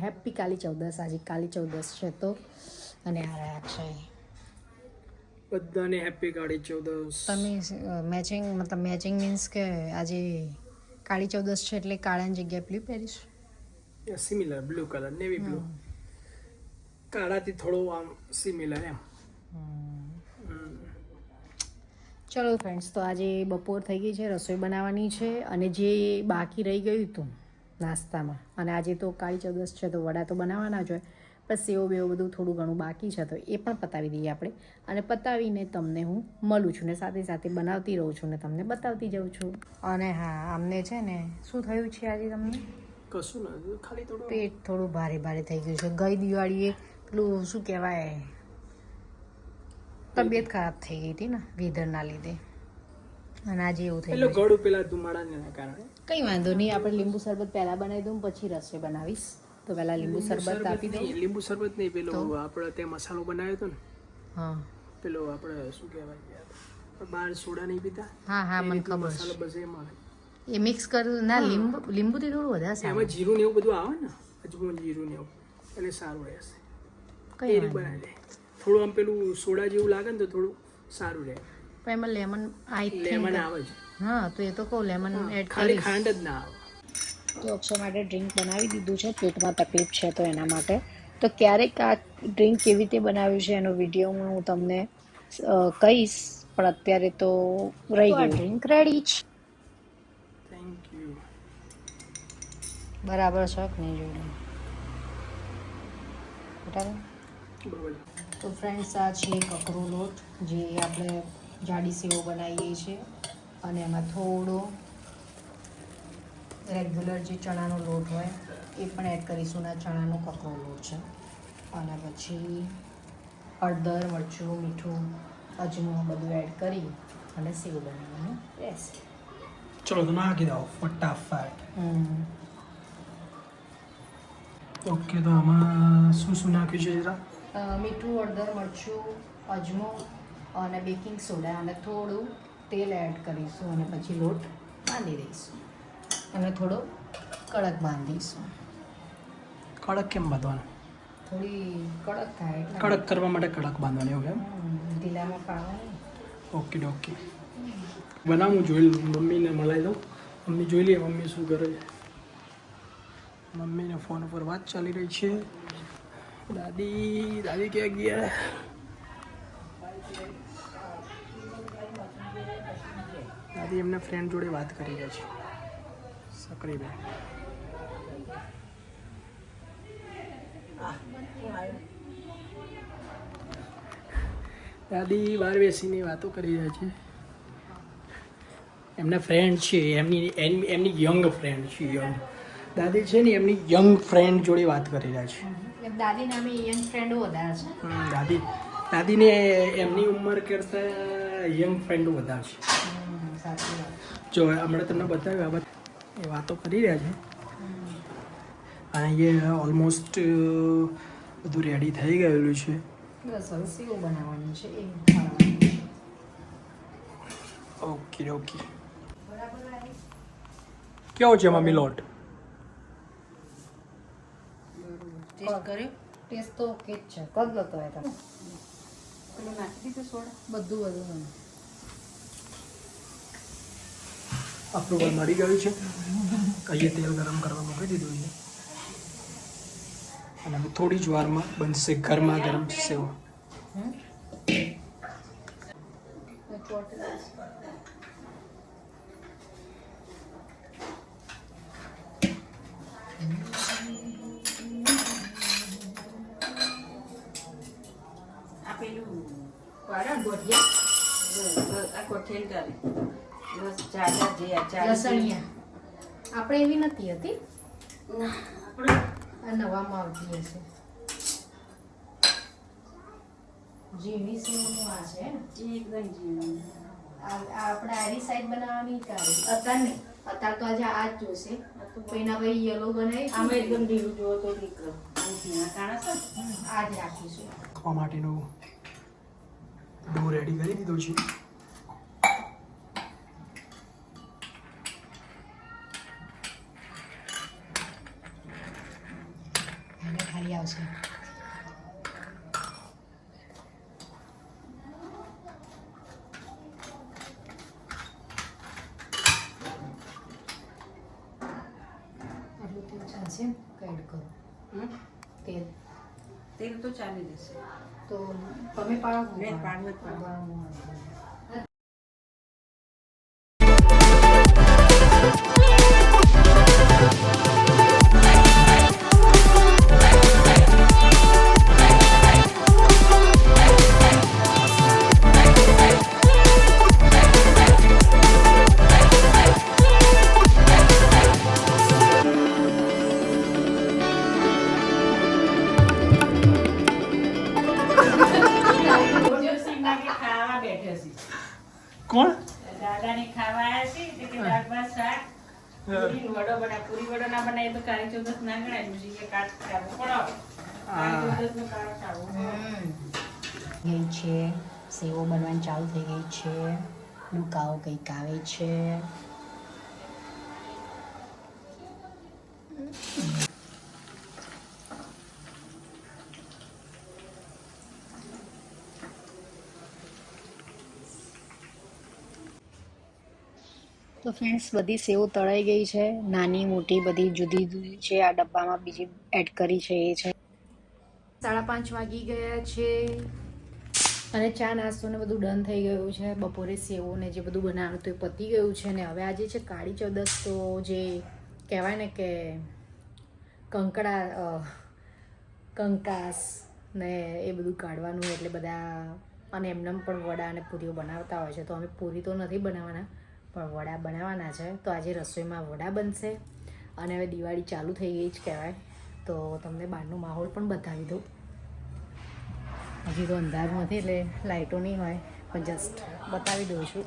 Happy Kali Chaudas. આજે કાળી ચૌદસ છે તો અને આ રહ્યા છે બધાને હેપી કાળી ચૌદસ. તમે મેચિંગ મતલબ મેચિંગ મીન્સ કે આજે કાળી ચૌદસ છે એટલે કાળાની જગ્યાએ બ્લુ પહેરીશ. Similar blue colour navy blue, કાળાથી થોડો આમ સિમિલર એમ. ચલો ફ્રેન્ડ્સ, તો આજે બપોર થઈ ગઈ છે, રસોઈ બનાવવાની છે અને જે બાકી રહી ગયું હતું નાસ્તામાં, અને આજે તો કાળી ચૌદસ છે તો વડા તો બનાવવાના જ હોય, પણ સેવ બેવ બધું થોડું ઘણું બાકી છે તો એ પણ પતાવી દઈએ આપણે. અને પતાવીને તમને હું મળું છું ને સાથે સાથે બનાવતી રહું છું ને તમને બતાવતી જાઉં છું. અને હા, અમને છે ને શું થયું છે આજે તમને? કશું ના, ખાલી થોડું પેટ થોડું ભારે ભારે થઈ ગયું છે. ગઈ દિવાળીએ પેલું શું કહેવાય, તબિયત ખરાબ થઈ ગઈ હતી ને વેધરના લીધે, અને આજે એવું થઈ એટલે ગયું. ગળું પેલા ધુમાડાના કારણે. કંઈ વાંધો નહીં, આપણે લીંબુ શરબત પહેલાં બનાવી દઉં પછી રસોઈ બનાવીશ. તો પહેલાં લીંબુ શરબત આપી દઉં. લીંબુ શરબત નહીં, પેલો આપણે ત્યાં મસાલો બનાવ્યો હતો ને, હા પેલો આપણે શું કહેવાય, બહાર સોડા નહીં પીતા, હા હા, મને ખબર મસાલો છે. બસ એમાં એ મિક્સ કરું ના, લીંબુથી થોડું વધારે સારું. એમાં જીરું ને એવું બધું આવે ને, અજમો જીરું ને એવું, એટલે સારું રહેશે. કઈ એ રીતે બનાવી દે. થોડું આમ પેલું સોડા જેવું લાગે ને તો થોડું સારું રહે. પણ એમાં લેમન લેમન આવે છે. હા, તો એ તો કહું લેમન એડ ખાલી કરીશ. ખાંડ જ ના આવે. તો અક્ષય માટે ડ્રિંક બનાવી દીધું છે, પેટમાં તકલીફ છે તો એના માટે. તો ક્યારેક આ ડ્રિંક કેવી રીતે બનાવ્યું છે એનો વિડીયોમાં હું તમને કહીશ, પણ અત્યારે તો રહી ગયું. ડ્રિંક રેડી છે. Thank you. બરાબર છે કે નહીં જોડે બરાબર. બરાબર. તો ફ્રેન્ડ્સ, આ છે કકરો લોટ જે આપણે જાડી સેવો બનાવીએ છીએ, અને એમાં થોડો રેગ્યુલર જે ચણાનો લોટ હોય એ પણ એડ કરીશું. આ ચણાનો કકરો લોટ છે. અને પછી હળદર, મરચું, મીઠું, અજમો બધું એડ કરી અને સેવ બનાવવાનું રહેશે. ચલો તો નાખી દો ફટાફટ. ઓકે, તો આમાં શું શું નાખ્યું છે જરા? મીઠું, હળદર, મરચું, અજમો અને બેકિંગ સોડા અને થોડું તેલ એડ કરીશું અને પછી લોટ બાંધી દઈશું અને થોડો કડક બાંધીશું. કડક કેમ બાંધવાનું? થોડી કડક થાય એટલે કડક કરવા માટે કડક બાંધવાની એવું એમ? ઢીલામાં પાડવાની. ઓકે ઓકે, બનાવું જોઈ લઉં, મમ્મીને મળાવી દઉં. મમ્મી જોઈ લઈએ મમ્મી શું કરે છે. મમ્મીને ફોન ઉપર વાત ચાલી રહી છે. દાદી ક્યાં ગયા? દાદી એમના ફ્રેન્ડ જોડે વાત કરી રહ્યા છે, સકરીબેન. દાદી બહાર બેસીને વાતો કરી રહ્યા છે. એમના ફ્રેન્ડ છે, એમની યંગ ફ્રેન્ડ છે. યંગ દાદી છે ને એમની યંગ ફ્રેન્ડ જોડે વાત કરી રહ્યા છે. દાદી નામે યંગ ફ્રેન્ડો વધારે છે. દાદીને એમની ઉંમર કરતાં યંગ ફ્રેન્ડો વધારે છે. સાચી વાત. જો હમણાં તમને બતાવ્યું, આ એ વાતો કરી રહ્યા છે. અને એ ઓલમોસ્ટ બધું રેડી થઈ ગયેલું છે. બસ હવે સેવ બનાવવાની છે એ. Okay okay. કેવો છે મમ્મી લોટ? ટેસ્ટ કર્યો? ટેસ્ટ તો ઓકે જ છે. કદ લતો હોય તમે પેલું નાખી દીધું સોડા બધું. અપ્રુવલ મળી ગયું છે. કહીએ તેલ ગરમ કરવા મૂકી દીધું છે અને હવે થોડી જ વારમાં બનશે ગરમા ગરમ સેવ. આપણે એવી નથી હતી, નવામાં આવતી હશે. ઝીણી સેવનું આ છે ને, એકદમ ઝીણી. આપણે આરી સાઈડ બનાવવાની કાઢી અત્યારે નહીં, અત્યારે તો આજે આ જ જોશે. એના ભાઈ યલો બનાવી આમાં એકદમ ઢીલું જોવો તો નીકળો. આ જ રાખીશું. ખાવા માટેનું ડો રેડી કરી દીધો છે. ગયા છે. આટલું તેલ ચાલશે એડ કરો. તેલ તેલ તો ચાલી જશે. તો તમે પાડો નહીં, પાડવું જ પડે. ખાવા બેઠે છે. કોણ? દાદાને ખાવા આવ્યા છે એટલે કે દાળ ભાત શાક પૂરી વડો બનાવ. પૂરી વડો ના બનાવીએ તો કાળી ચૌદસ ના ગણાય. પછી કે કાટ ખાવું પડે. કાળી ચૌદસનું કાટ ખાવું. ગઈ છે, સેવો બનવાની ચાલુ થઈ ગઈ છે, ડુકાઓ કંઈક આવે છે. તો ફ્રેન્ડ્સ બધી સેવ તળાઈ ગઈ છે, નાની મોટી બધી જુદી જુદી છે. આ ડબ્બામાં બીજી એડ કરી છે એ છે. 5:30 વાગી ગયા છે અને ચા નાસ્તો ને બધું ડન થઈ ગયું છે. બપોરે સેવો ને જે બધું બનાવ્યું હતું એ પતી ગયું છે. ને હવે આજે છે કાળી ચૌદસ, તો જે કહેવાય ને કે કંકાસ ને એ બધું કાઢવાનું, એટલે બધા અને એમને પણ વડા અને પૂરીઓ બનાવતા હોય છે. તો અમે પૂરી તો નથી બનાવવાના, પણ વડા બનાવવાના છે. તો આજે રસોઈમાં વડા બનશે. અને હવે દિવાળી ચાલુ થઈ ગઈ જ કહેવાય, તો તમને બહારનો માહોલ પણ બતાવી દઉં. હજી તો અંધારું નથી એટલે લાઇટો નહીં હોય, પણ જસ્ટ બતાવી દઉં છું.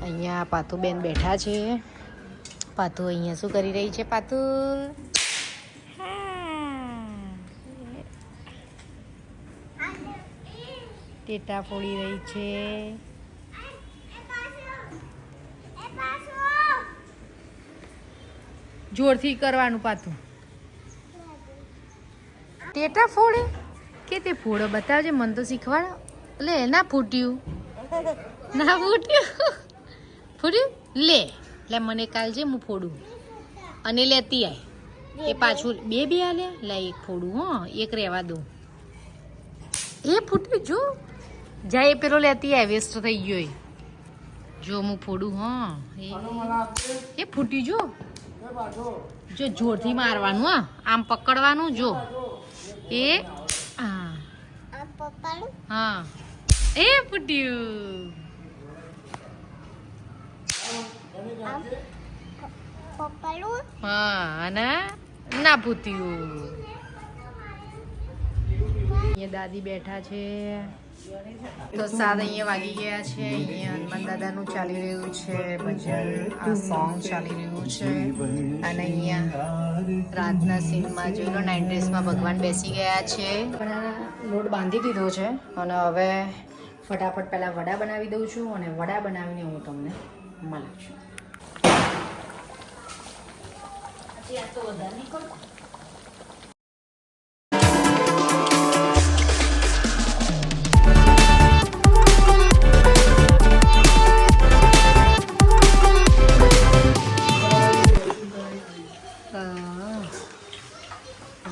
અહીંયા પાતુબેન બેઠા છે. પાતુ અહીંયા શું કરી રહી છે? પાતુ ટેટા ફોડી રહી છે. જોરથી કરવાનું પાતું. ટેટા ફોડે કે તે ફોડો બતાવજે, મને તો શીખવાડ. લે, ના ફૂટ્યું, ના ફૂટ્યું, ફૂટ્યું. લે લે મને કાલજે, હું ફોડું અને લેતી આય. એ પાછું બે આલ્યા. લે એક ફોડું, હો, એક રહેવા દઉં. એ ફૂટ્યું જો, જાય એ પેલો લેતી આય, વેસ્ટ થઈ ગયો એ. જો હું ફોડું, હા એ ફૂટ્યું જો. જો જોરથી મારવાનું, હા, આમ પકડવાનું. જો એ હા હા, એ ફૂટ્યું. હા, અને ના ફૂટ્યું. અહીંયા દાદી બેઠા છે. તો 7 અહીંયા વાગી ગયા છે. અહીંયા હનુમાન દાદાનું ચાલી રહ્યું છે ભજન, આ સોંગ ચાલી રહ્યું છે. અને અહીંયા રાતના સીનમાં જોઈ લો, 9 ડ્રેસમાં ભગવાન બેસી ગયા છે. લોટ બાંધી દીધો છે અને હવે ફટાફટ પહેલાં વડા બનાવી દઉં છું, અને વડા બનાવીને હું તમને મળું છું. આ તો વધારે નહીં કરું.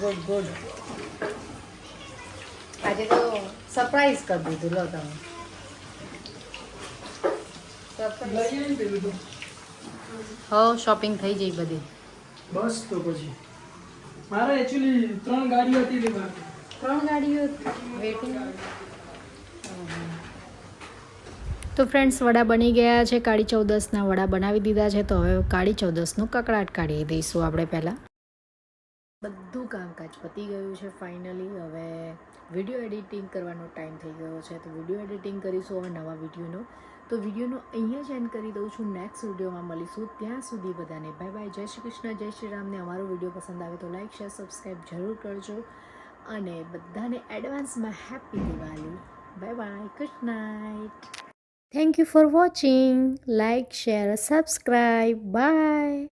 Good good. આજે તો સરપ્રાઈઝ કરી દીધું. લો તમે હો, શોપિંગ થઈ જઈ બધી. બસ તો પછી મારે એકચ્યુઅલી 3 ગાડીઓ હતી. 3 ગાડીઓ વેટિંગ. તો ફ્રેન્ડ્સ, વડા બની ગયા છે. કાળી ચૌદસના વડા બનાવી દીધા છે. તો હવે કાળી ચૌદસનું કકડાટ કાઢી દઈશું આપણે પહેલાં. બધું કામકાજ પતી ગયું છે ફાઇનલી. હવે વિડીયો એડિટિંગ કરવાનો ટાઈમ થઈ ગયો છે. તો વિડીયો એડિટિંગ કરીશું હવે નવા વિડીયોનો. તો વિડીયોનો અહીંયા જ એન્ડ કરી દઉં છું. નેક્સ્ટ વિડીયોમાં મળીશું. ત્યાં સુધી બધાને બાય બાય. જય શ્રી કૃષ્ણ, જય શ્રી રામને. અમારો વિડીયો પસંદ આવે તો લાઈક, શેર, સબસ્ક્રાઈબ જરૂર કરજો. અને બધાને એડવાન્સમાં happy Diwali. Bye bye. Good night. Thank you for watching. Like, share, subscribe. By.